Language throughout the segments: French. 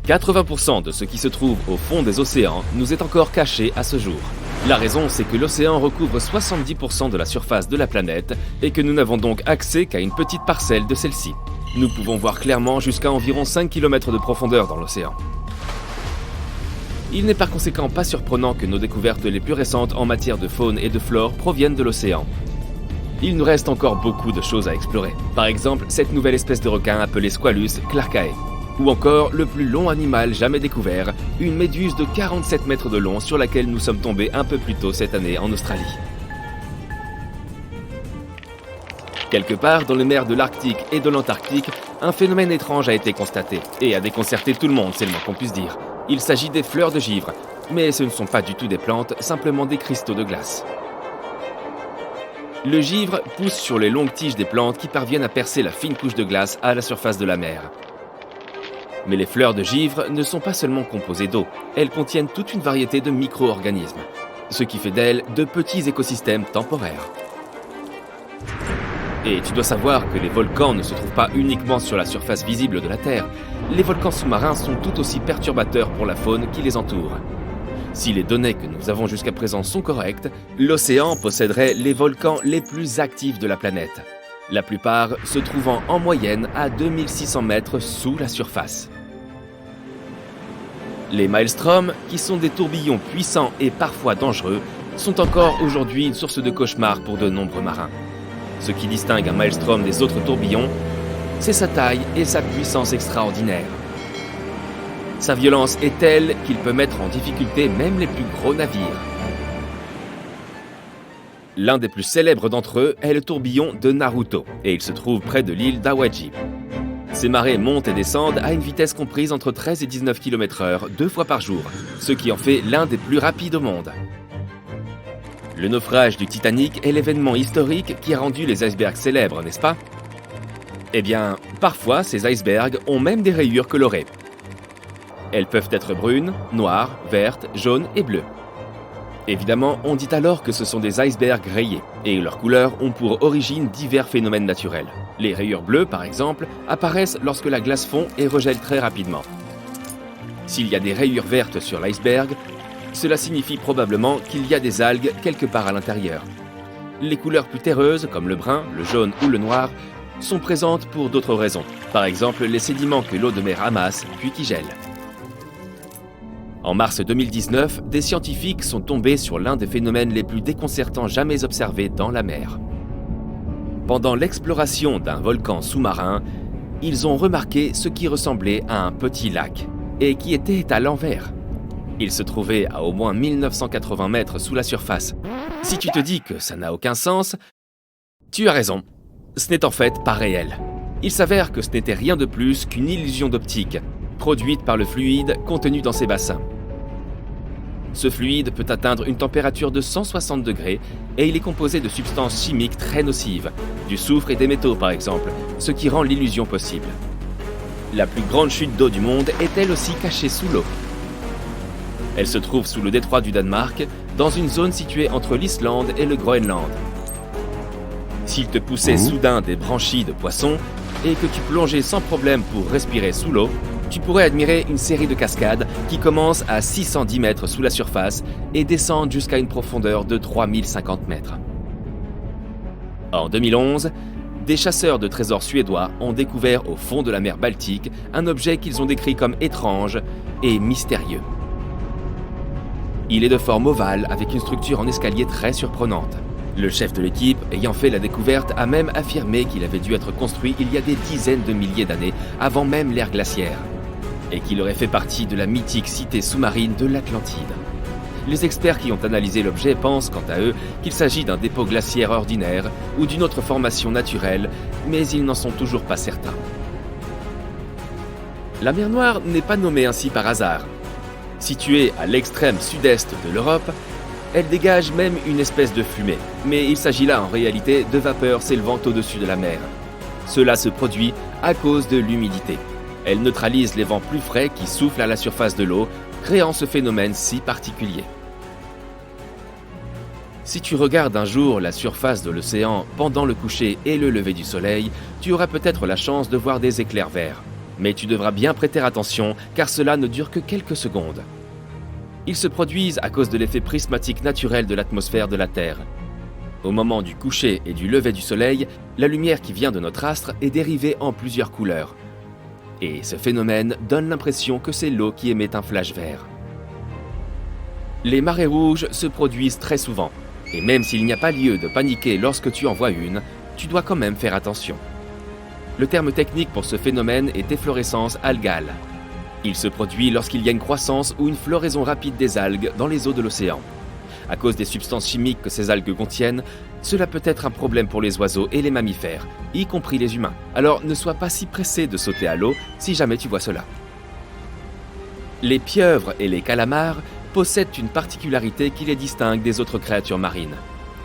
80% de ce qui se trouve au fond des océans nous est encore caché à ce jour. La raison, c'est que l'océan recouvre 70% de la surface de la planète et que nous n'avons donc accès qu'à une petite parcelle de celle-ci. Nous pouvons voir clairement jusqu'à environ 5 km de profondeur dans l'océan. Il n'est par conséquent pas surprenant que nos découvertes les plus récentes en matière de faune et de flore proviennent de l'océan. Il nous reste encore beaucoup de choses à explorer. Par exemple, cette nouvelle espèce de requin appelée Squalus clarkae. Ou encore le plus long animal jamais découvert, une méduse de 47 mètres de long sur laquelle nous sommes tombés un peu plus tôt cette année en Australie. Quelque part dans les mers de l'Arctique et de l'Antarctique, un phénomène étrange a été constaté et a déconcerté tout le monde, c'est le moins qu'on puisse dire. Il s'agit des fleurs de givre, mais ce ne sont pas du tout des plantes, simplement des cristaux de glace. Le givre pousse sur les longues tiges des plantes qui parviennent à percer la fine couche de glace à la surface de la mer. Mais les fleurs de givre ne sont pas seulement composées d'eau, elles contiennent toute une variété de micro-organismes, ce qui fait d'elles de petits écosystèmes temporaires. Et tu dois savoir que les volcans ne se trouvent pas uniquement sur la surface visible de la Terre. Les volcans sous-marins sont tout aussi perturbateurs pour la faune qui les entoure. Si les données que nous avons jusqu'à présent sont correctes, l'océan posséderait les volcans les plus actifs de la planète. La plupart se trouvant en moyenne à 2600 mètres sous la surface. Les maelstroms, qui sont des tourbillons puissants et parfois dangereux, sont encore aujourd'hui une source de cauchemar pour de nombreux marins. Ce qui distingue un maelstrom des autres tourbillons, c'est sa taille et sa puissance extraordinaire. Sa violence est telle qu'il peut mettre en difficulté même les plus gros navires. L'un des plus célèbres d'entre eux est le tourbillon de Naruto, et il se trouve près de l'île d'Awaji. Ces marées montent et descendent à une vitesse comprise entre 13 et 19 km/h 2 fois par jour, ce qui en fait l'un des plus rapides au monde. Le naufrage du Titanic est l'événement historique qui a rendu les icebergs célèbres, n'est-ce pas? Eh bien, parfois ces icebergs ont même des rayures colorées. Elles peuvent être brunes, noires, vertes, jaunes et bleues. Évidemment, on dit alors que ce sont des icebergs rayés, et leurs couleurs ont pour origine divers phénomènes naturels. Les rayures bleues, par exemple, apparaissent lorsque la glace fond et regèle très rapidement. S'il y a des rayures vertes sur l'iceberg, cela signifie probablement qu'il y a des algues quelque part à l'intérieur. Les couleurs plus terreuses, comme le brun, le jaune ou le noir, sont présentes pour d'autres raisons. Par exemple, les sédiments que l'eau de mer amasse, puis qui gèlent. En mars 2019, des scientifiques sont tombés sur l'un des phénomènes les plus déconcertants jamais observés dans la mer. Pendant l'exploration d'un volcan sous-marin, ils ont remarqué ce qui ressemblait à un petit lac, et qui était à l'envers. Il se trouvait à au moins 1980 mètres sous la surface. Si tu te dis que ça n'a aucun sens, tu as raison. Ce n'est en fait pas réel. Il s'avère que ce n'était rien de plus qu'une illusion d'optique, produite par le fluide contenu dans ces bassins. Ce fluide peut atteindre une température de 160 degrés et il est composé de substances chimiques très nocives, du soufre et des métaux par exemple, ce qui rend l'illusion possible. La plus grande chute d'eau du monde est elle aussi cachée sous l'eau. Elle se trouve sous le détroit du Danemark, dans une zone située entre l'Islande et le Groenland. S'il te poussait soudain des branchies de poissons et que tu plongeais sans problème pour respirer sous l'eau, tu pourrais admirer une série de cascades qui commencent à 610 mètres sous la surface et descendent jusqu'à une profondeur de 3050 mètres. En 2011, des chasseurs de trésors suédois ont découvert au fond de la mer Baltique un objet qu'ils ont décrit comme étrange et mystérieux. Il est de forme ovale avec une structure en escalier très surprenante. Le chef de l'équipe, ayant fait la découverte, a même affirmé qu'il avait dû être construit il y a des dizaines de milliers d'années, avant même l'ère glaciaire, et qu'il aurait fait partie de la mythique cité sous-marine de l'Atlantide. Les experts qui ont analysé l'objet pensent, quant à eux, qu'il s'agit d'un dépôt glaciaire ordinaire ou d'une autre formation naturelle, mais ils n'en sont toujours pas certains. La mer Noire n'est pas nommée ainsi par hasard. Située à l'extrême sud-est de l'Europe, elle dégage même une espèce de fumée, mais il s'agit là en réalité de vapeur s'élevant au-dessus de la mer. Cela se produit à cause de l'humidité. Elle neutralise les vents plus frais qui soufflent à la surface de l'eau, créant ce phénomène si particulier. Si tu regardes un jour la surface de l'océan pendant le coucher et le lever du soleil, tu auras peut-être la chance de voir des éclairs verts. Mais tu devras bien prêter attention car cela ne dure que quelques secondes. Ils se produisent à cause de l'effet prismatique naturel de l'atmosphère de la Terre. Au moment du coucher et du lever du soleil, la lumière qui vient de notre astre est dérivée en plusieurs couleurs. Et ce phénomène donne l'impression que c'est l'eau qui émet un flash vert. Les marées rouges se produisent très souvent, et même s'il n'y a pas lieu de paniquer lorsque tu en vois une, tu dois quand même faire attention. Le terme technique pour ce phénomène est efflorescence algale. Il se produit lorsqu'il y a une croissance ou une floraison rapide des algues dans les eaux de l'océan. À cause des substances chimiques que ces algues contiennent, cela peut être un problème pour les oiseaux et les mammifères, y compris les humains. Alors ne sois pas si pressé de sauter à l'eau si jamais tu vois cela. Les pieuvres et les calamars possèdent une particularité qui les distingue des autres créatures marines.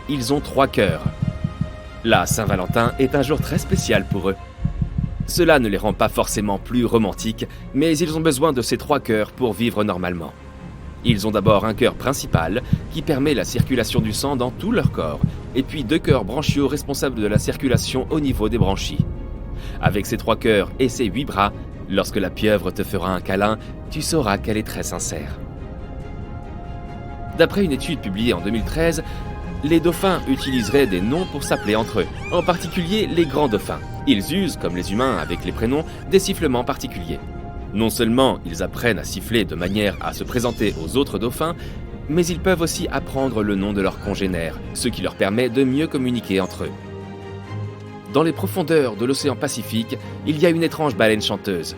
Ils ont 3 cœurs. La Saint-Valentin est un jour très spécial pour eux. Cela ne les rend pas forcément plus romantiques, mais ils ont besoin de ces 3 cœurs pour vivre normalement. Ils ont d'abord un cœur principal qui permet la circulation du sang dans tout leur corps, et puis 2 cœurs branchiaux responsables de la circulation au niveau des branchies. Avec ces 3 cœurs et ces 8 bras, lorsque la pieuvre te fera un câlin, tu sauras qu'elle est très sincère. D'après une étude publiée en 2013, les dauphins utiliseraient des noms pour s'appeler entre eux, en particulier les grands dauphins. Ils usent, comme les humains avec les prénoms, des sifflements particuliers. Non seulement ils apprennent à siffler de manière à se présenter aux autres dauphins, mais ils peuvent aussi apprendre le nom de leurs congénères, ce qui leur permet de mieux communiquer entre eux. Dans les profondeurs de l'océan Pacifique, il y a une étrange baleine chanteuse.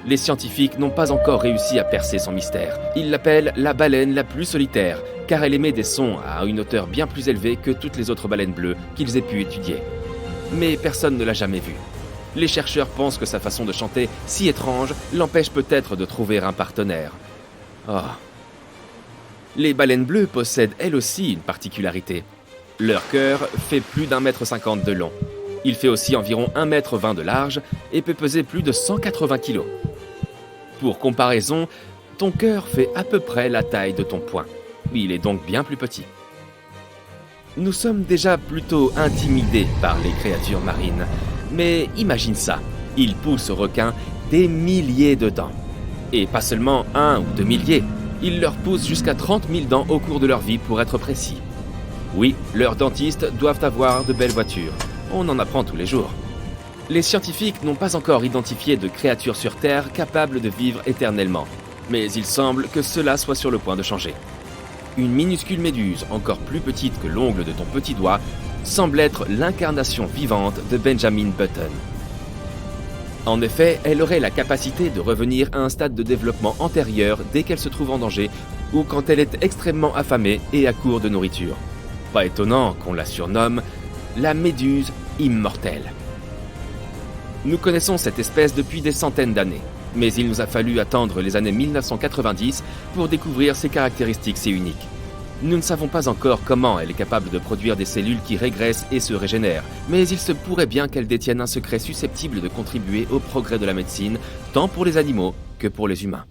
Les scientifiques n'ont pas encore réussi à percer son mystère. Ils l'appellent la baleine la plus solitaire, car elle émet des sons à une hauteur bien plus élevée que toutes les autres baleines bleues qu'ils aient pu étudier. Mais personne ne l'a jamais vue. Les chercheurs pensent que sa façon de chanter, si étrange, l'empêche peut-être de trouver un partenaire. Oh. Les baleines bleues possèdent elles aussi une particularité. Leur cœur fait plus d'1,50 m de long. Il fait aussi environ 1,20 m de large et peut peser plus de 180 kg. Pour comparaison, ton cœur fait à peu près la taille de ton poing. Il est donc bien plus petit. Nous sommes déjà plutôt intimidés par les créatures marines. Mais imagine ça, ils poussent aux requins des milliers de dents. Et pas seulement 1 ou 2 milliers, ils leur poussent jusqu'à 30 000 dents au cours de leur vie pour être précis. Oui, leurs dentistes doivent avoir de belles voitures. On en apprend tous les jours. Les scientifiques n'ont pas encore identifié de créatures sur Terre capables de vivre éternellement. Mais il semble que cela soit sur le point de changer. Une minuscule méduse, encore plus petite que l'ongle de ton petit doigt, semble être l'incarnation vivante de Benjamin Button. En effet, elle aurait la capacité de revenir à un stade de développement antérieur dès qu'elle se trouve en danger ou quand elle est extrêmement affamée et à court de nourriture. Pas étonnant qu'on la surnomme la méduse immortelle. Nous connaissons cette espèce depuis des centaines d'années, mais il nous a fallu attendre les années 1990 pour découvrir ses caractéristiques si uniques. Nous ne savons pas encore comment elle est capable de produire des cellules qui régressent et se régénèrent, mais il se pourrait bien qu'elle détienne un secret susceptible de contribuer au progrès de la médecine, tant pour les animaux que pour les humains.